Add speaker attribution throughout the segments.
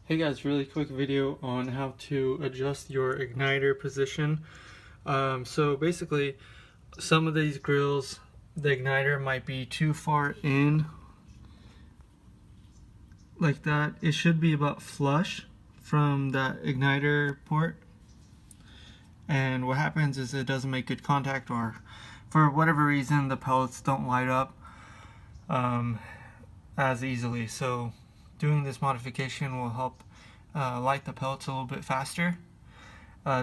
Speaker 1: Hey guys, really quick video on how to adjust your igniter position. So basically, some of these grills, the igniter might be too far in, like that. It should be about flush from that igniter port. And what happens is it doesn't make good contact, or for whatever reason the pellets don't light up as easily. So doing this modification will help light the pellets a little bit faster.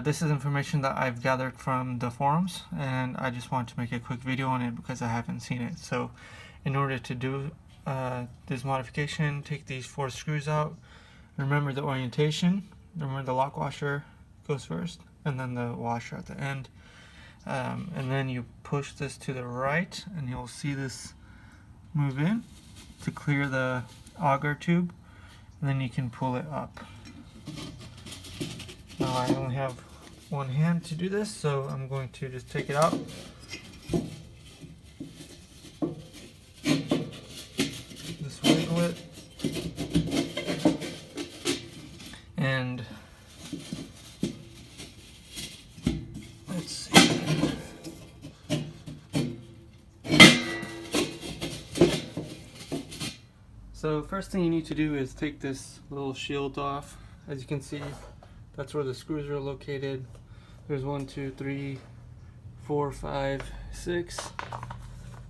Speaker 1: This is information that I've gathered from the forums, and I just wanted to make a quick video on it because I haven't seen it. So in order to do this modification, take these 4 screws out. Remember the orientation. Remember the lock washer goes first, and then the washer at the end. And then you push this to the right, and you'll see this move in to clear the auger tube, and then you can pull it up. Now I only have one hand to do this, so I'm going to just take it out. Just wiggle it, and let's see. So first thing you need to do is take this little shield off. As you can see, that's where the screws are located. There's 1, 2, 3, 4, 5, 6,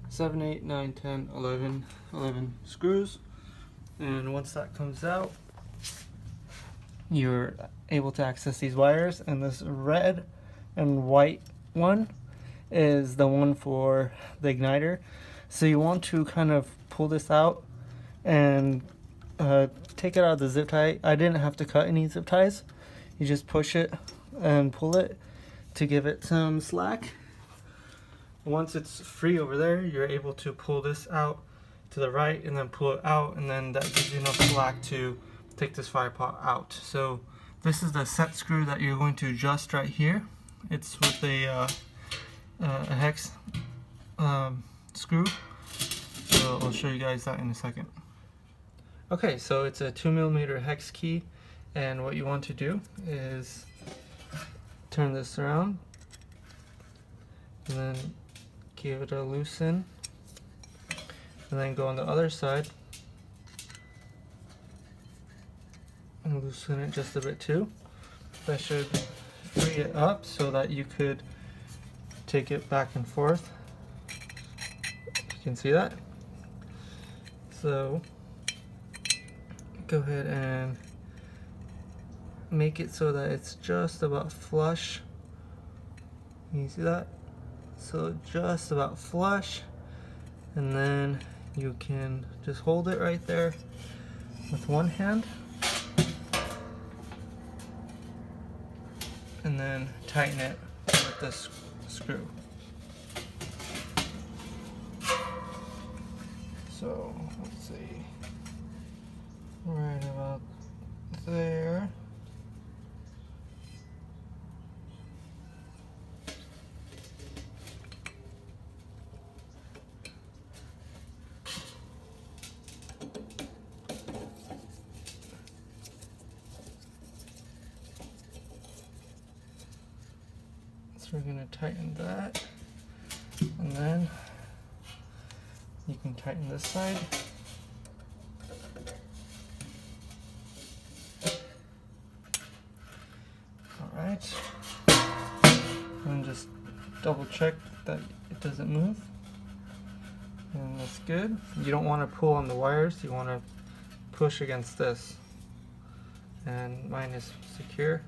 Speaker 1: 7, 8, 9, 10, 11 screws. And once that comes out, you're able to access these wires, and this red and white one is the one for the igniter. So you want to kind of pull this out and take it out of the zip tie. I didn't have to cut any zip ties. You just push it and pull it to give it some slack. Once it's free over there, you're able to pull this out to the right and then pull it out, and then that gives you enough slack to take this fire pot out. So this is the set screw that you're going to adjust right here. It's with a hex screw. So I'll show you guys that in a second. Okay, so it's a 2mm hex key, and what you want to do is turn this around and then give it a loosen, and then go on the other side and loosen it just a bit too. That should free it up so that you could take it back and forth. You can see that. So go ahead and make it so that it's just about flush. Can you see that? So just about flush, and then you can just hold it right there with one hand, and then tighten it with this screw. So let's see, right about there. So we're going to tighten that, and then you can tighten this side. Alright, and just double check that it doesn't move, and that's good. You don't want to pull on the wires, you want to push against this, and mine is secure.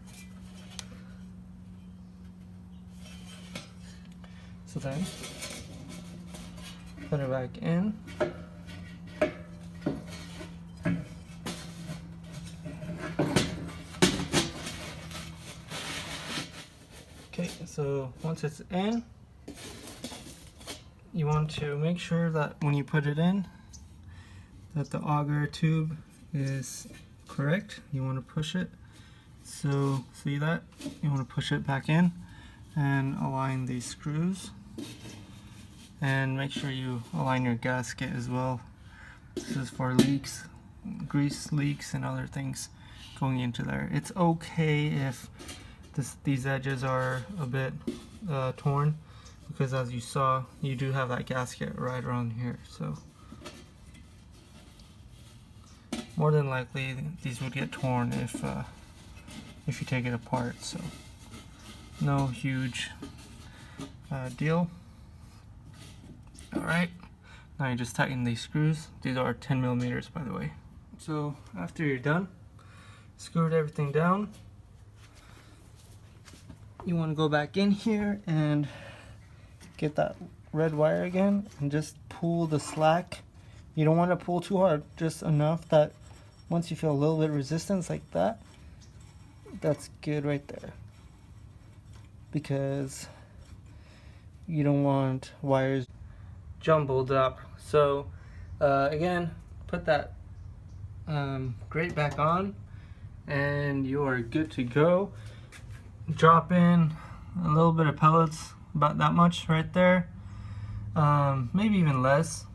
Speaker 1: So then put it back in. Okay, so once it's in, you want to make sure that when you put it in, that the auger tube is correct. You want to push it. So see that? You want to push it back in and align these screws. And make sure you align your gasket as well. This is for leaks, grease leaks and other things going into there. It's okay if these edges are a bit torn, because as you saw, you do have that gasket right around here, so more than likely these would get torn if you take it apart, so no huge deal. Alright, now you just tighten these screws. These are 10 millimeters, by the way. So after you're done, screwed everything down, you want to go back in here and get that red wire again and just pull the slack. You don't want to pull too hard, just enough that once you feel a little bit of resistance like that, that's good right there, because you don't want wires jumbled up. So again, put that grate back on and you are good to go. Drop in a little bit of pellets, about that much right there, maybe even less.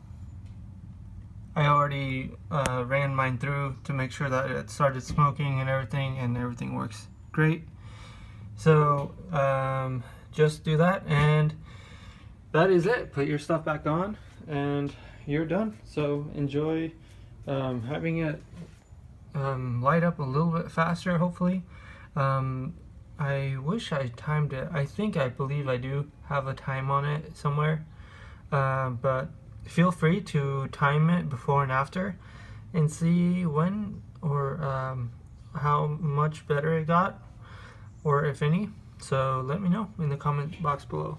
Speaker 1: I already ran mine through to make sure that it started smoking and everything works great. So just do that, and that is it. Put your stuff back on and you're done. So enjoy having it light up a little bit faster, hopefully. I wish I timed it. I believe I do have a time on it somewhere, but feel free to time it before and after and see when or how much better it got, or if any. So let me know in the comment box below.